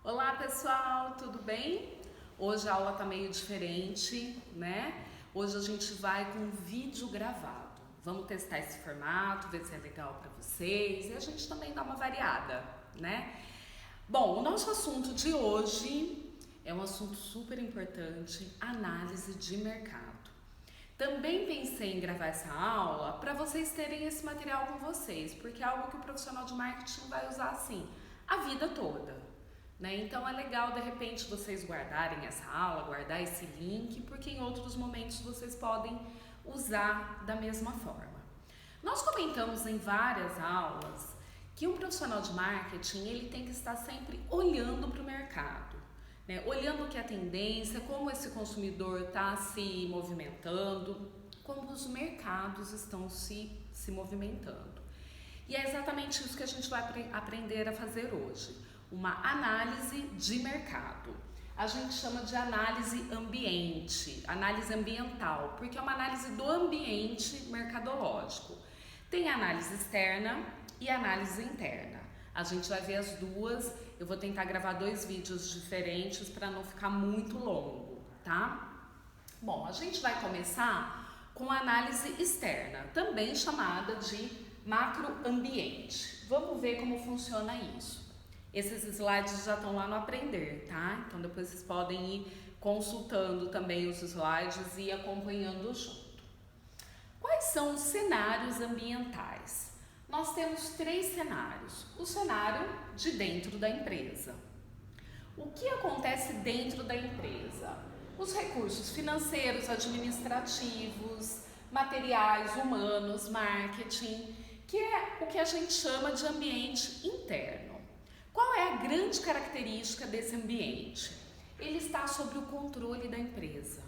Olá pessoal, tudo bem? Hoje a aula tá meio diferente, né? Hoje a gente vai com um vídeo gravado. Vamos testar esse formato, ver se é legal para vocês e a gente também dá uma variada, né? Bom, o nosso assunto de hoje é um assunto super importante, análise de mercado. Também pensei em gravar essa aula para vocês terem esse material com vocês, porque é algo que o profissional de marketing vai usar assim a vida toda. Então é legal de repente vocês guardarem essa aula, guardar esse link, porque em outros momentos vocês podem usar da mesma forma. Nós comentamos em várias aulas que um profissional de marketing ele tem que estar sempre olhando para o mercado, olhando o que é a tendência, como esse consumidor está se movimentando, como os mercados estão se movimentando. E é exatamente isso que a gente vai aprender a fazer hoje. Uma análise de mercado. A gente chama de análise ambiente, análise ambiental, porque é uma análise do ambiente mercadológico. Tem análise externa e análise interna. A gente vai ver as duas, eu vou tentar gravar 2 vídeos diferentes para não ficar muito longo, tá? Bom, a gente vai começar com a análise externa, também chamada de macroambiente. Vamos ver como funciona isso. Esses slides já estão lá no Aprender, tá? Então depois vocês podem ir consultando também os slides e acompanhando junto. Quais são os cenários ambientais? Nós temos 3 cenários. O cenário de dentro da empresa. O que acontece dentro da empresa? Os recursos financeiros, administrativos, materiais, humanos, marketing, que é o que a gente chama de ambiente interno. Qual é a grande característica desse ambiente? Ele está sob o controle da empresa.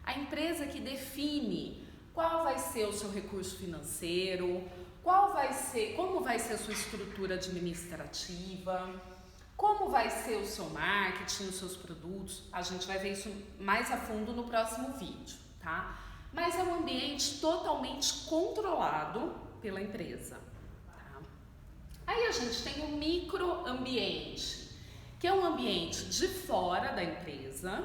A empresa que define qual vai ser o seu recurso financeiro, como vai ser a sua estrutura administrativa, como vai ser o seu marketing, os seus produtos. A gente vai ver isso mais a fundo no próximo vídeo, tá? Mas é um ambiente totalmente controlado pela empresa. Aí a gente tem o microambiente, que é um ambiente de fora da empresa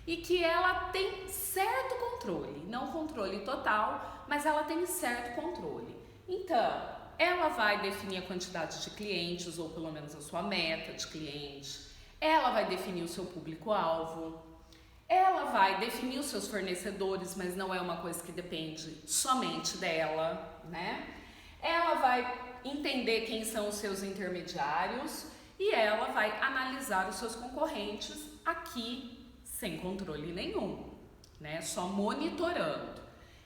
e que ela tem certo controle, não controle total, mas ela tem certo controle. Então, ela vai definir a quantidade de clientes, ou pelo menos a sua meta de cliente, ela vai definir o seu público-alvo, ela vai definir os seus fornecedores, mas não é uma coisa que depende somente dela, né? Ela vai entender quem são os seus intermediários e ela vai analisar os seus concorrentes aqui sem controle nenhum, só monitorando.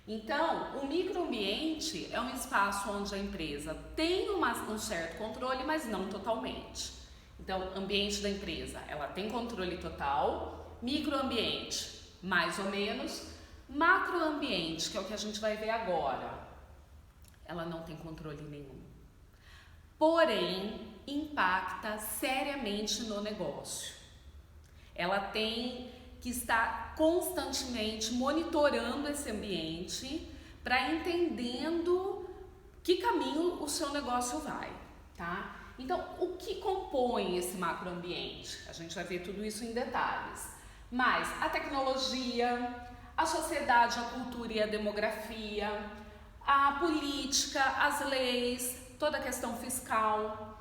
Então, o microambiente é um espaço onde a empresa tem um certo controle, mas não totalmente. Então, ambiente da empresa, ela tem controle total, microambiente, mais ou menos, macroambiente, que é o que a gente vai ver agora, ela não tem controle nenhum. Porém, impacta seriamente no negócio. Ela tem que estar constantemente monitorando esse ambiente para entendendo que caminho o seu negócio vai, tá? Então, o que compõe esse macroambiente? A gente vai ver tudo isso em detalhes. Mas a tecnologia, a sociedade, a cultura e a demografia, a política, as leis, toda a questão fiscal,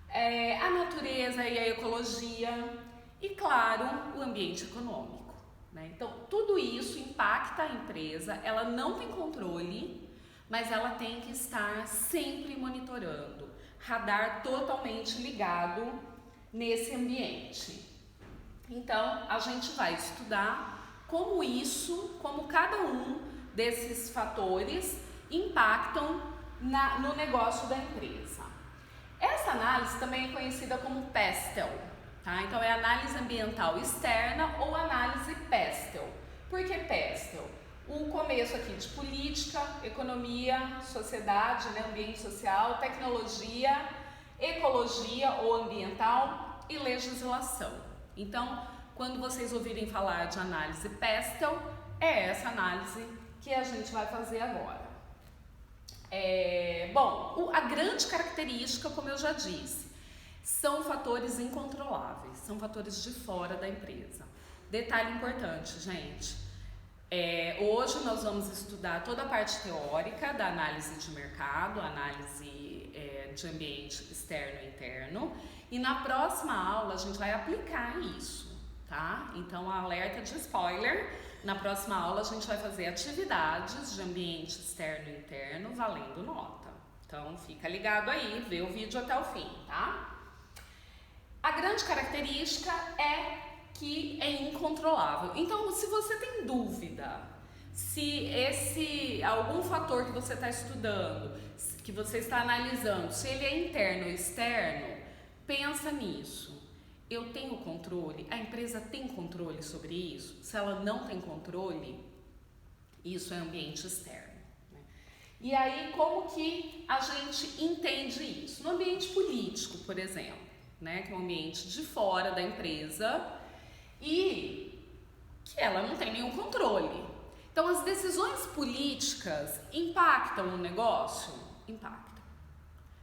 a natureza e a ecologia e, claro, o ambiente econômico. Então, tudo isso impacta a empresa, ela não tem controle, mas ela tem que estar sempre monitorando, radar totalmente ligado nesse ambiente. Então, a gente vai estudar como cada um desses fatores impactam no negócio da empresa. Essa análise também é conhecida como PESTEL, tá? Então é análise ambiental externa ou análise PESTEL. Por que PESTEL? Um começo aqui de política, economia, sociedade, ambiente social, tecnologia, ecologia ou ambiental e legislação. Então, quando vocês ouvirem falar de análise PESTEL, é essa análise que a gente vai fazer agora. A grande característica, como eu já disse, são fatores incontroláveis, são fatores de fora da empresa. Detalhe importante, gente, hoje nós vamos estudar toda a parte teórica da análise de mercado, análise de ambiente externo e interno, e na próxima aula a gente vai aplicar isso, tá? Então, alerta de spoiler, na próxima aula a gente vai fazer atividades de ambiente externo e interno valendo nota. Então, fica ligado aí, vê o vídeo até o fim, tá? A grande característica é que é incontrolável. Então, se você tem dúvida se algum fator que você está estudando, que você está analisando, se ele é interno ou externo, pensa nisso. Eu tenho controle? A empresa tem controle sobre isso? Se ela não tem controle, isso é ambiente externo. Né? E aí, como que a gente entende isso? No ambiente político, por exemplo, né, que é um ambiente de fora da empresa e que ela não tem nenhum controle. Então, as decisões políticas impactam o negócio? Impactam.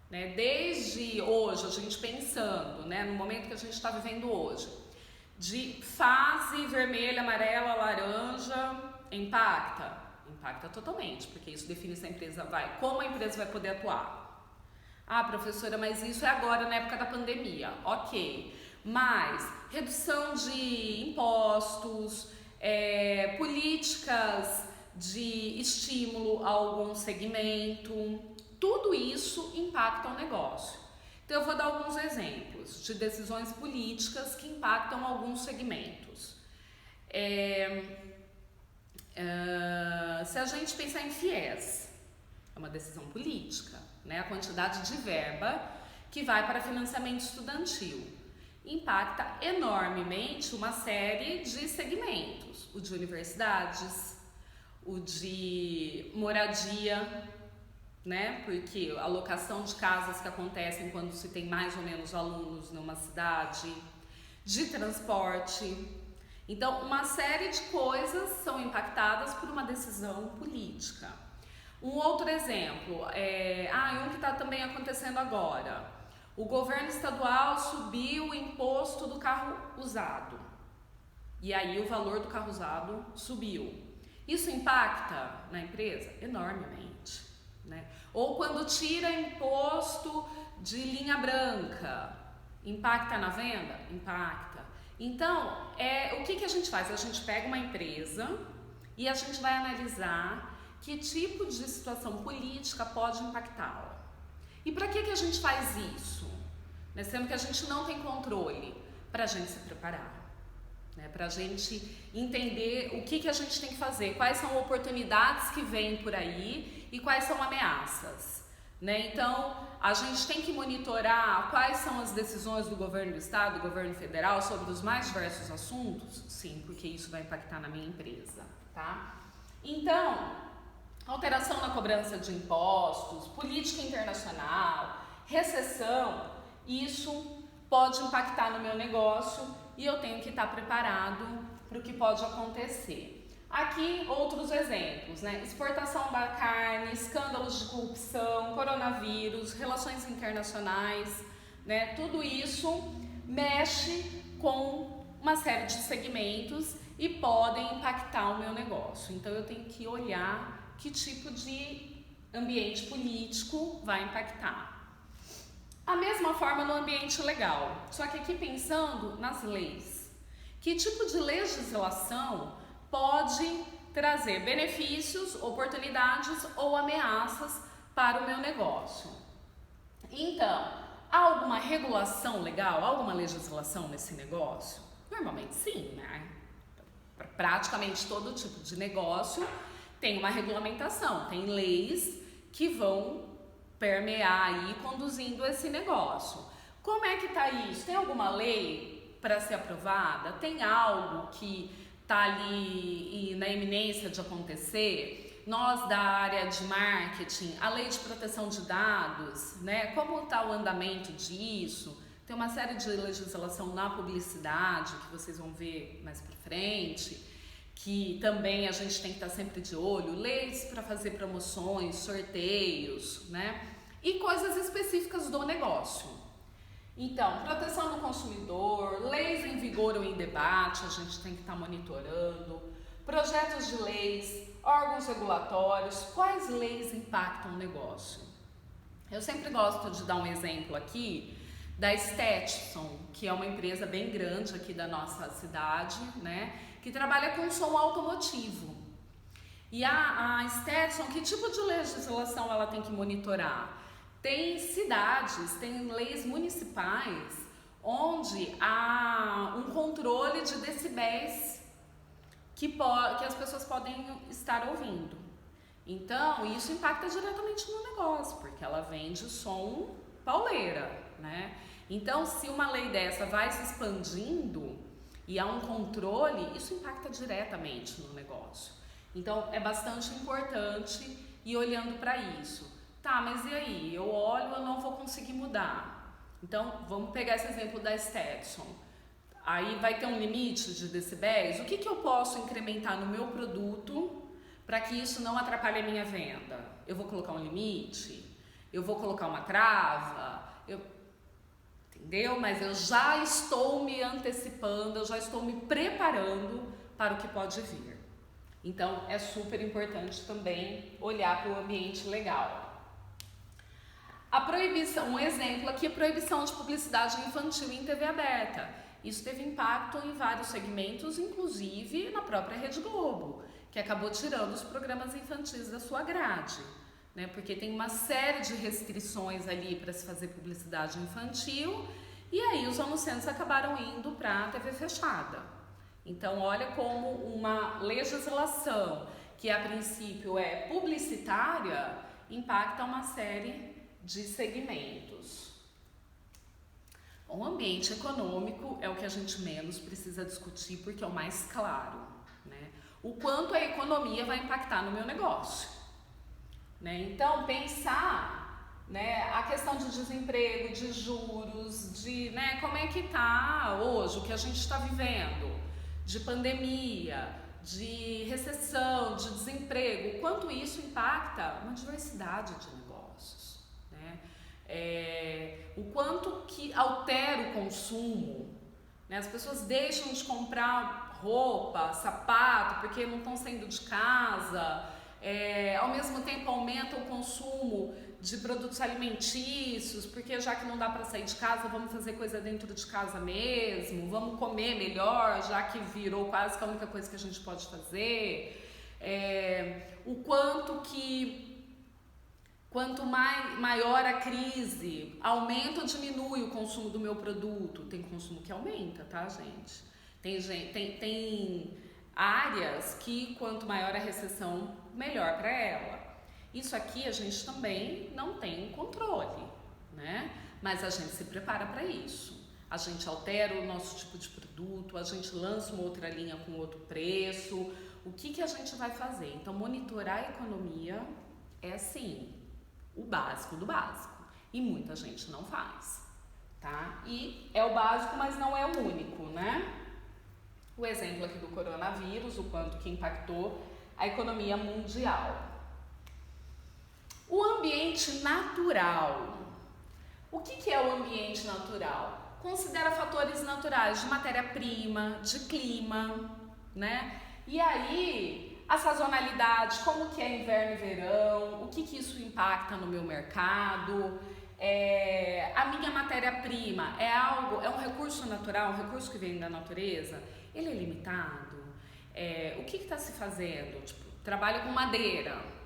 Né? Desde hoje, a gente pensando, né, no momento que a gente está vivendo hoje, de fase vermelha, amarela, laranja, impacta? Impacta totalmente, porque isso define se a empresa como a empresa vai poder atuar. Ah, professora, mas isso é agora na época da pandemia. Ok, mas redução de impostos, políticas de estímulo a algum segmento, tudo isso impacta o negócio. Então eu vou dar alguns exemplos de decisões políticas que impactam alguns segmentos. Se a gente pensar em FIES, é uma decisão política, né? A quantidade de verba que vai para financiamento estudantil impacta enormemente uma série de segmentos, o de universidades, o de moradia, né? Porque a locação de casas que acontecem quando se tem mais ou menos alunos numa cidade, de transporte. Então, uma série de coisas são impactadas por uma decisão política. Um outro exemplo, um que está também acontecendo agora. O governo estadual subiu o imposto do carro usado. E aí o valor do carro usado subiu. Isso impacta na empresa? Enormemente. Né? Ou quando tira imposto de linha branca, impacta na venda? Impacta. Então, o que a gente faz? A gente pega uma empresa e a gente vai analisar que tipo de situação política pode impactá-la. E para que a gente faz isso? Né? Sendo que a gente não tem controle, para a gente se preparar. Né? Para a gente entender o que a gente tem que fazer, quais são oportunidades que vêm por aí e quais são ameaças. Né? Então, a gente tem que monitorar quais são as decisões do governo do estado, do governo federal sobre os mais diversos assuntos? Sim, porque isso vai impactar na minha empresa. Tá? Então, alteração na cobrança de impostos, política internacional, recessão, isso pode impactar no meu negócio e eu tenho que estar preparado para o que pode acontecer. Aqui outros exemplos, né? Exportação da carne, escândalos de corrupção, coronavírus, relações internacionais, né? Tudo isso mexe com uma série de segmentos e podem impactar o meu negócio. Então eu tenho que olhar que tipo de ambiente político vai impactar. A mesma forma no ambiente legal, só que aqui pensando nas leis. Que tipo de legislação pode trazer benefícios, oportunidades ou ameaças para o meu negócio? Então, há alguma regulação legal, alguma legislação nesse negócio? Normalmente sim, né? Praticamente todo tipo de negócio tem uma regulamentação, tem leis que vão permear aí, conduzindo esse negócio. Como é que está isso? Tem alguma lei para ser aprovada? Tem algo que está ali na iminência de acontecer? Nós da área de marketing, a lei de proteção de dados, né? Como está o andamento disso? Tem uma série de legislação na publicidade que vocês vão ver mais para frente, que também a gente tem que estar sempre de olho, leis para fazer promoções, sorteios, né? E coisas específicas do negócio. Então, proteção do consumidor, leis em vigor ou em debate, a gente tem que estar monitorando, projetos de leis, órgãos regulatórios, quais leis impactam o negócio? Eu sempre gosto de dar um exemplo aqui da Stetson, que é uma empresa bem grande aqui da nossa cidade, né, que trabalha com som automotivo. E a Stetson, que tipo de legislação ela tem que monitorar? Tem cidades, tem leis municipais onde há um controle de decibéis que as pessoas podem estar ouvindo. Então, isso impacta diretamente no negócio, porque ela vende som pauleira, né? Então, se uma lei dessa vai se expandindo e há um controle, isso impacta diretamente no negócio. Então, é bastante importante ir olhando para isso. Tá, mas e aí? Eu olho, eu não vou conseguir mudar. Então, vamos pegar esse exemplo da Stetson. Aí vai ter um limite de decibéis. O que eu posso incrementar no meu produto para que isso não atrapalhe a minha venda? Eu vou colocar um limite? Eu vou colocar uma trava? Entendeu? Mas eu já estou me antecipando, eu já estou me preparando para o que pode vir. Então, é super importante também olhar para o ambiente legal. A proibição, um exemplo aqui, a proibição de publicidade infantil em TV aberta. Isso teve impacto em vários segmentos, inclusive na própria Rede Globo, que acabou tirando os programas infantis da sua grade, né? Porque tem uma série de restrições ali para se fazer publicidade infantil, e aí os anunciantes acabaram indo para a TV fechada. Então, olha como uma legislação que a princípio é publicitária impacta uma série de segmentos. O ambiente econômico é o que a gente menos precisa discutir porque é o mais claro, né? O quanto a economia vai impactar no meu negócio, né? Então, pensar, né, a questão de desemprego, de juros, de, né, como é que está hoje, o que a gente está vivendo, de pandemia, de recessão, de desemprego, o quanto isso impacta uma diversidade de negócios, né? O quanto que altera o consumo, né? As pessoas deixam de comprar roupa, sapato, porque não estão saindo de casa, ao mesmo tempo aumenta o consumo de produtos alimentícios, porque já que não dá para sair de casa, vamos fazer coisa dentro de casa mesmo, vamos comer melhor, já que virou quase que a única coisa que a gente pode fazer. O quanto maior a crise, aumenta ou diminui o consumo do meu produto. Tem consumo que aumenta, tá, gente? Tem áreas que quanto maior a recessão, melhor para ela. Isso aqui a gente também não tem controle, né? Mas a gente se prepara para isso. A gente altera o nosso tipo de produto, a gente lança uma outra linha com outro preço. O que a gente vai fazer? Então, monitorar a economia é, sim, o básico do básico. E muita gente não faz, tá? E é o básico, mas não é o único, né? O exemplo aqui do coronavírus, o quanto que impactou a economia mundial. O ambiente natural. O que é o ambiente natural? Considera fatores naturais de matéria-prima, de clima, né? E aí, a sazonalidade, como que é inverno e verão, o que isso impacta no meu mercado, a minha matéria-prima é um recurso natural, um recurso que vem da natureza, ele é limitado? O que está se fazendo? Tipo, trabalho com madeira.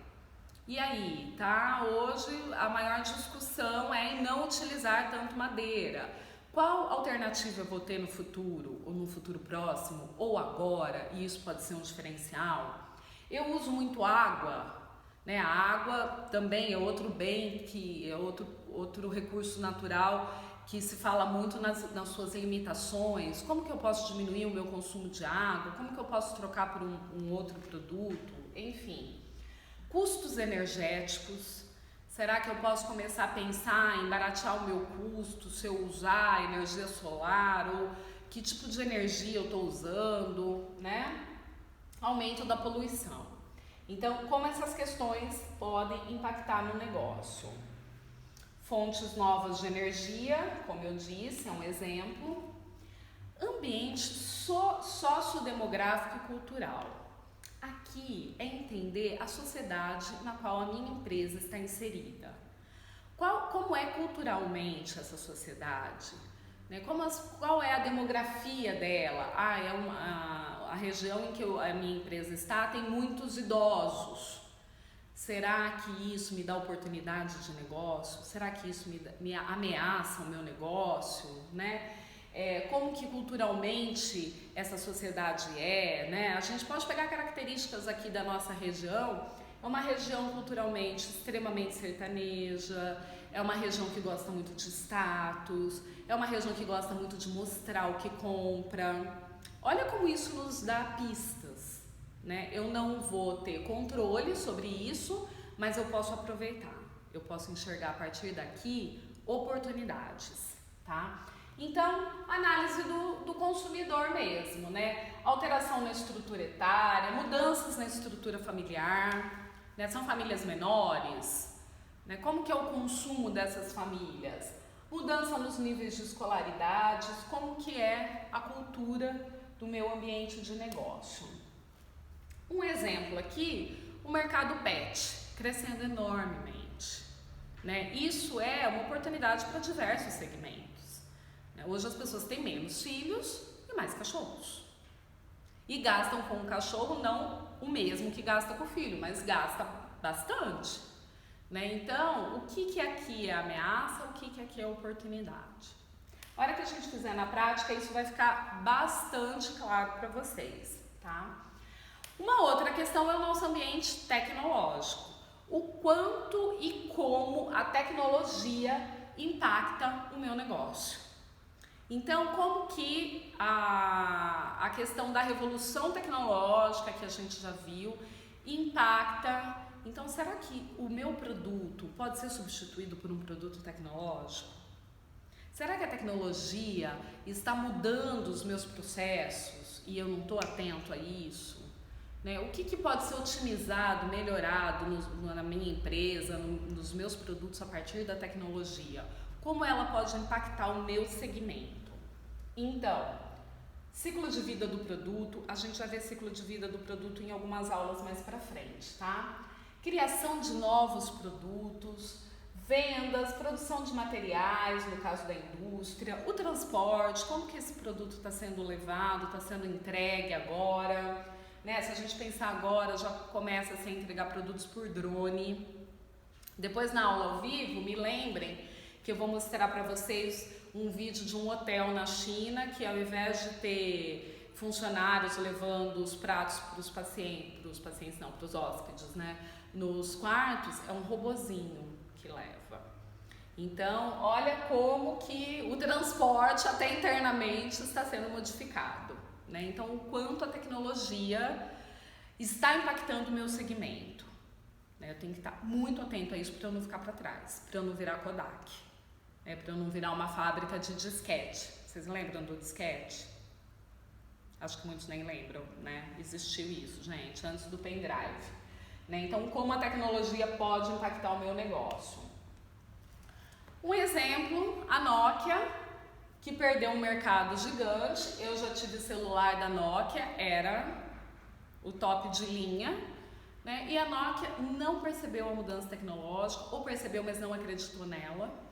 E aí, tá? Hoje a maior discussão é em não utilizar tanto madeira. Qual alternativa eu vou ter no futuro, ou no futuro próximo, ou agora, e isso pode ser um diferencial? Eu uso muito água, né? A água também é outro bem, que é outro recurso natural que se fala muito nas suas limitações. Como que eu posso diminuir o meu consumo de água? Como que eu posso trocar por um outro produto? Enfim. Custos energéticos, será que eu posso começar a pensar em baratear o meu custo se eu usar energia solar, ou que tipo de energia eu estou usando, né? Aumento da poluição. Então, como essas questões podem impactar no negócio? fontes novas de energia, como eu disse, é um exemplo. Ambiente sociodemográfico e cultural. Aqui é entender a sociedade na qual a minha empresa está inserida. Como é culturalmente essa sociedade? Né? Qual é a demografia dela? A região em que a minha empresa está tem muitos idosos. Será que isso me dá oportunidade de negócio? Será que isso me ameaça o meu negócio? Né? Como que culturalmente essa sociedade né? A gente pode pegar características aqui da nossa região. É uma região culturalmente extremamente sertaneja, é uma região que gosta muito de status, é uma região que gosta muito de mostrar o que compra. Olha como isso nos dá pistas, né? Eu não vou ter controle sobre isso, mas eu posso aproveitar, eu posso enxergar a partir daqui oportunidades, tá? Então, análise do consumidor mesmo, né? Alteração na estrutura etária, mudanças na estrutura familiar, né? São famílias menores, né? Como que é o consumo dessas famílias? Mudança nos níveis de escolaridades, como que é a cultura do meu ambiente de negócio. Um exemplo aqui, o mercado pet, crescendo enormemente, né? Isso é uma oportunidade para diversos segmentos. Hoje as pessoas têm menos filhos e mais cachorros. E gastam com o cachorro não o mesmo que gasta com o filho, mas gasta bastante. Né? Então, o que aqui é ameaça, o que aqui é oportunidade? A hora que a gente fizer na prática, isso vai ficar bastante claro para vocês. Tá? Uma outra questão é o nosso ambiente tecnológico. O quanto e como a tecnologia impacta o meu negócio. Então, como que a questão da revolução tecnológica que a gente já viu impacta? Então, será que o meu produto pode ser substituído por um produto tecnológico? Será que a tecnologia está mudando os meus processos e eu não estou atento a isso? Né? O que pode ser otimizado, melhorado na minha empresa, nos meus produtos a partir da tecnologia? Como ela pode impactar o meu segmento? Então, ciclo de vida do produto, a gente vai ver ciclo de vida do produto em algumas aulas mais para frente, tá? Criação de novos produtos, vendas, produção de materiais, no caso da indústria, o transporte, como que esse produto está sendo levado, está sendo entregue agora, né? Se a gente pensar agora, já começa a se entregar produtos por drone. Depois na aula ao vivo, me lembrem que eu vou mostrar para vocês um vídeo de um hotel na China que ao invés de ter funcionários levando os pratos para os hóspedes, né, nos quartos, é um robozinho que leva. Então, olha como que o transporte até internamente está sendo modificado, né? Então, o quanto a tecnologia está impactando o meu segmento. Eu tenho que estar muito atento a isso para eu não ficar para trás, para eu não virar Kodak. Para eu não virar uma fábrica de disquete. Vocês lembram do disquete? Acho que muitos nem lembram, né? Existiu isso, gente, antes do pendrive. Né? Então, como a tecnologia pode impactar o meu negócio? Um exemplo, a Nokia, que perdeu um mercado gigante. Eu já tive celular da Nokia, era o top de linha. Né? E a Nokia não percebeu a mudança tecnológica, ou percebeu, mas não acreditou nela.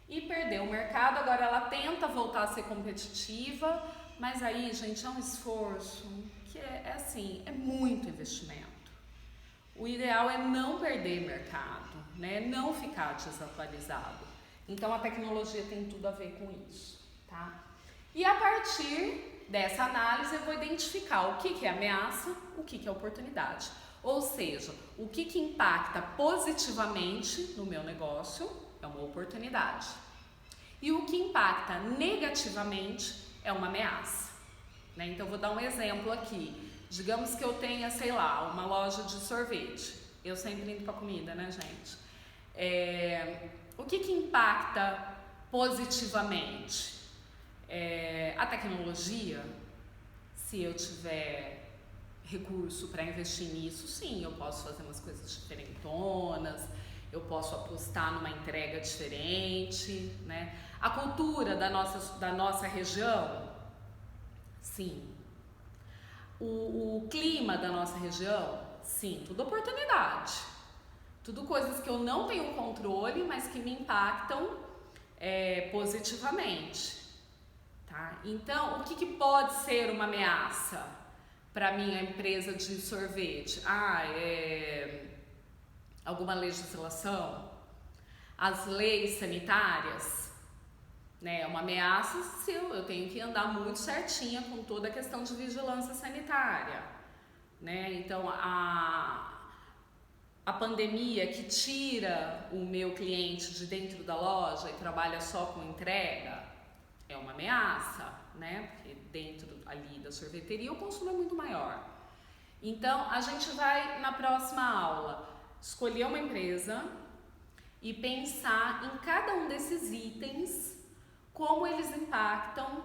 E perdeu o mercado, agora ela tenta voltar a ser competitiva, mas aí, gente, é um esforço que é assim, é muito investimento. O ideal é não perder mercado, né? Não ficar desatualizado. Então a tecnologia tem tudo a ver com isso, tá? E a partir dessa análise eu vou identificar o que é ameaça, o que é oportunidade. Ou seja, o que impacta positivamente no meu negócio é uma oportunidade. E o que impacta negativamente é uma ameaça. Né? Então, vou dar um exemplo aqui. Digamos que eu tenha, sei lá, uma loja de sorvete. Eu sempre indo para comida, né, gente? O que impacta positivamente? A tecnologia. Se eu tiver recurso para investir nisso, sim, eu posso fazer umas coisas diferentonas, eu posso apostar numa entrega diferente, né? A cultura da nossa região, sim. O clima da nossa região, sim, tudo oportunidade. Tudo coisas que eu não tenho controle, mas que me impactam positivamente. Tá? Então, o que pode ser uma ameaça para minha empresa de sorvete? Alguma legislação? As leis sanitárias? Né? Uma ameaça se eu tenho que andar muito certinha com toda a questão de vigilância sanitária. Né? Então, a pandemia que tira o meu cliente de dentro da loja e trabalha só com entrega é uma ameaça, né? Porque dentro ali da sorveteria o consumo é muito maior. Então, a gente vai na próxima aula escolher uma empresa e pensar em cada um desses itens, como eles impactam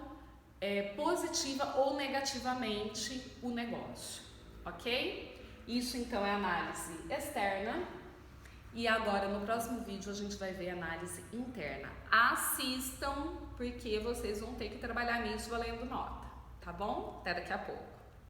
positiva ou negativamente o negócio, ok? Isso então é análise externa e agora no próximo vídeo a gente vai ver análise interna. Assistam porque vocês vão ter que trabalhar nisso valendo nota, tá bom? Até daqui a pouco.